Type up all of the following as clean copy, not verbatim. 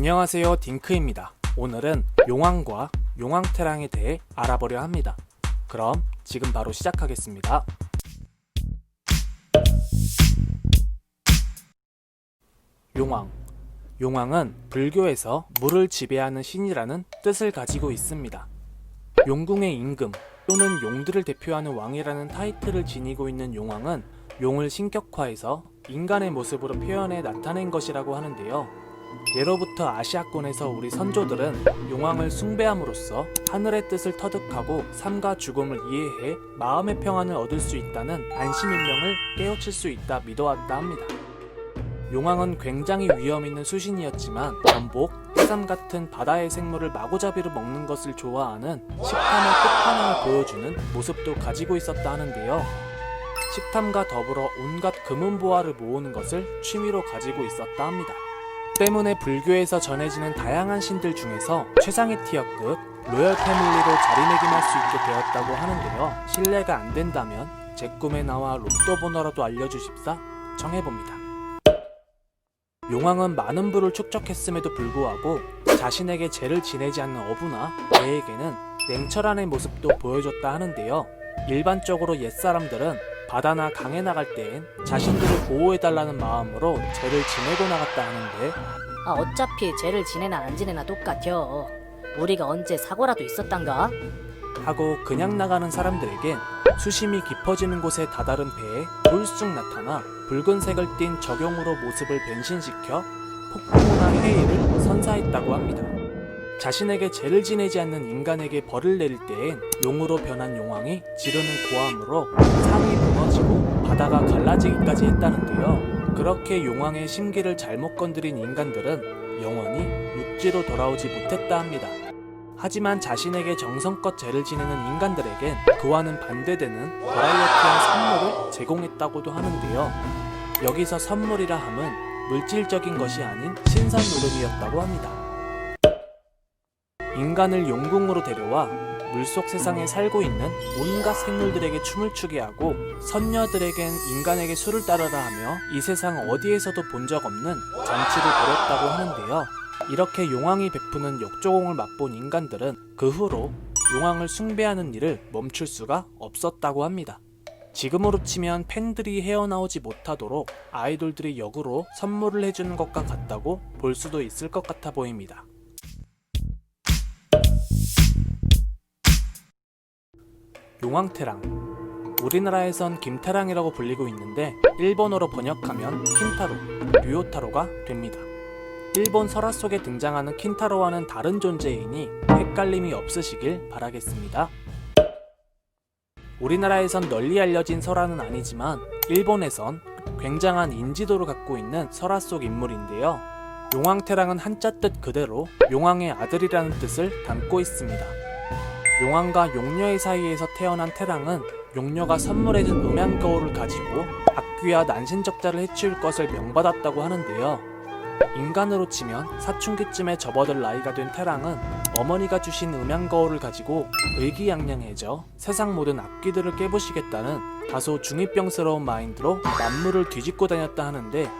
안녕하세요, 딩크입니다. 오늘은 용왕과 용왕태랑에 대해 알아보려 합니다. 그럼 지금 바로 시작하겠습니다. 용왕. 용왕은 불교에서 물을 지배하는 신이라는 뜻을 가지고 있습니다. 용궁의 임금 또는 용들을 대표하는 왕이라는 타이틀을 지니고 있는 용왕은 용을 신격화해서 인간의 모습으로 표현해 나타낸 것이라고 하는데요. 예로부터 아시아권에서 우리 선조들은 용왕을 숭배함으로써 하늘의 뜻을 터득하고 삶과 죽음을 이해해 마음의 평안을 얻을 수 있다는 안심인명을 깨우칠 수 있다 믿어왔다 합니다. 용왕은 굉장히 위험 있는 수신이었지만 전복, 해삼 같은 바다의 생물을 마구잡이로 먹는 것을 좋아하는 식탐의 끝판왕을 보여주는 모습도 가지고 있었다 하는데요. 식탐과 더불어 온갖 금은보화를 모으는 것을 취미로 가지고 있었다 합니다. 때문에 불교에서 전해지는 다양한 신들 중에서 최상위 티어급 로열 패밀리로 자리매김할 수 있게 되었다고 하는데요. 신뢰가 안 된다면 제 꿈에 나와 로또 번호라도 알려주십사 청해봅니다. 용왕은 많은 부를 축적했음에도 불구하고 자신에게 죄를 지내지 않는 어부나 개에게는 냉철한의 모습도 보여줬다 하는데요. 일반적으로 옛사람들은 바다나 강에 나갈 때엔 자신들을 보호해달라는 마음으로 죄를 지내고 나갔다 하는데, 어차피 죄를 지내나 안 지내나 똑같여. 우리가 언제 사고라도 있었단가? 하고 그냥 나가는 사람들에겐 수심이 깊어지는 곳에 다다른 배에 불쑥 나타나 붉은색을 띤 적용으로 모습을 변신시켜 폭풍우나 해일을 선사했다고 합니다. 자신에게 죄를 지내지 않는 인간에게 벌을 내릴 때엔 용으로 변한 용왕이 지르는 고함으로 산이 무너지고 바다가 갈라지기까지 했다는데요. 그렇게 용왕의 심기를 잘못 건드린 인간들은 영원히 육지로 돌아오지 못했다 합니다. 하지만 자신에게 정성껏 죄를 지내는 인간들에겐 그와는 반대되는 버라이어티한 선물을 제공했다고도 하는데요. 여기서 선물이라 함은 물질적인 것이 아닌 신선 노름이었다고 합니다. 인간을 용궁으로 데려와 물속 세상에 살고 있는 온갖 생물들에게 춤을 추게 하고 선녀들에겐 인간에게 술을 따르라 하며 이 세상 어디에서도 본 적 없는 잔치를 벌였다고 하는데요. 이렇게 용왕이 베푸는 역조공을 맛본 인간들은 그 후로 용왕을 숭배하는 일을 멈출 수가 없었다고 합니다. 지금으로 치면 팬들이 헤어나오지 못하도록 아이돌들이 역으로 선물을 해주는 것과 같다고 볼 수도 있을 것 같아 보입니다. 용왕태랑. 우리나라에선 김태랑이라고 불리고 있는데 일본어로 번역하면 킨타로, 류오타로가 됩니다. 일본 설화 속에 등장하는 킨타로와는 다른 존재이니 헷갈림이 없으시길 바라겠습니다. 우리나라에선 널리 알려진 설화는 아니지만 일본에선 굉장한 인지도를 갖고 있는 설화 속 인물인데요. 용왕태랑은 한자 뜻 그대로 용왕의 아들이라는 뜻을 담고 있습니다. 용왕과 용녀의 사이에서 태어난 태랑은 용녀가 선물해준 음양거울을 가지고 악귀와 난신적자를 해치울 것을 명받았다고 하는데요. 인간으로 치면 사춘기쯤에 접어들 나이가 된 태랑은 어머니가 주신 음양거울을 가지고 의기양양해져 세상 모든 악귀들을 깨부시겠다는 다소 중이병스러운 마인드로 만물을 뒤집고 다녔다 하는데,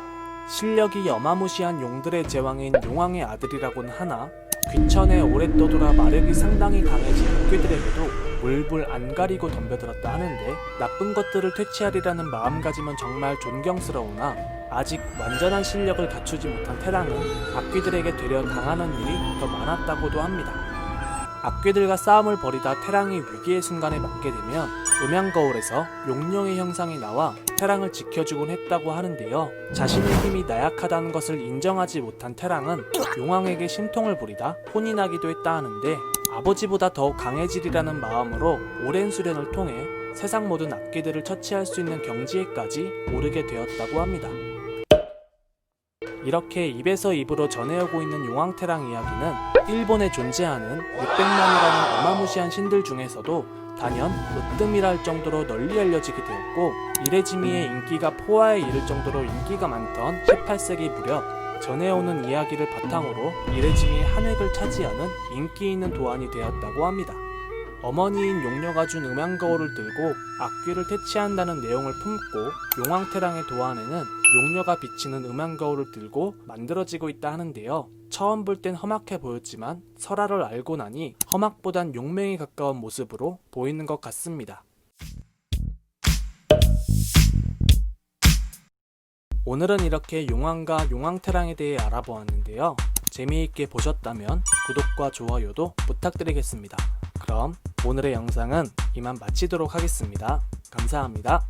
실력이 어마무시한 용들의 제왕인 용왕의 아들이라고는 하나 귀천에 오래 떠돌아 마력이 상당히 강해진 악귀들에게도 물불 안 가리고 덤벼들었다 하는데, 나쁜 것들을 퇴치하리라는 마음가짐은 정말 존경스러우나 아직 완전한 실력을 갖추지 못한 태랑은 악귀들에게 되려 당하는 일이 더 많았다고도 합니다. 악귀들과 싸움을 벌이다 태랑이 위기의 순간에 맞게 되면 음양거울에서 용녀의 형상이 나와 태랑을 지켜주곤 했다고 하는데요. 자신의 힘이 나약하다는 것을 인정하지 못한 태랑은 용왕에게 심통을 부리다 혼이 나기도 했다 하는데, 아버지보다 더 강해지리라는 마음으로 오랜 수련을 통해 세상 모든 악귀들을 처치할 수 있는 경지에까지 오르게 되었다고 합니다. 이렇게 입에서 입으로 전해오고 있는 용왕태랑 이야기는 일본에 존재하는 600만이라는 어마무시한 신들 중에서도 단연 으뜸이라 할 정도로 널리 알려지게 되었고, 이레지미의 인기가 포화에 이를 정도로 인기가 많던 18세기 무렵 전해오는 이야기를 바탕으로 이레지미의 한 획을 차지하는 인기 있는 도안이 되었다고 합니다. 어머니인 용녀가 준 음양거울을 들고 악귀를 퇴치한다는 내용을 품고 용왕태랑의 도안에는 용녀가 비치는 음양거울을 들고 만들어지고 있다 하는데요. 처음 볼 땐 험악해 보였지만 설아를 알고 나니 험악보단 용맹에 가까운 모습으로 보이는 것 같습니다. 오늘은 이렇게 용왕과 용왕태랑에 대해 알아보았는데요. 재미있게 보셨다면 구독과 좋아요도 부탁드리겠습니다. 그럼 오늘의 영상은 이만 마치도록 하겠습니다. 감사합니다.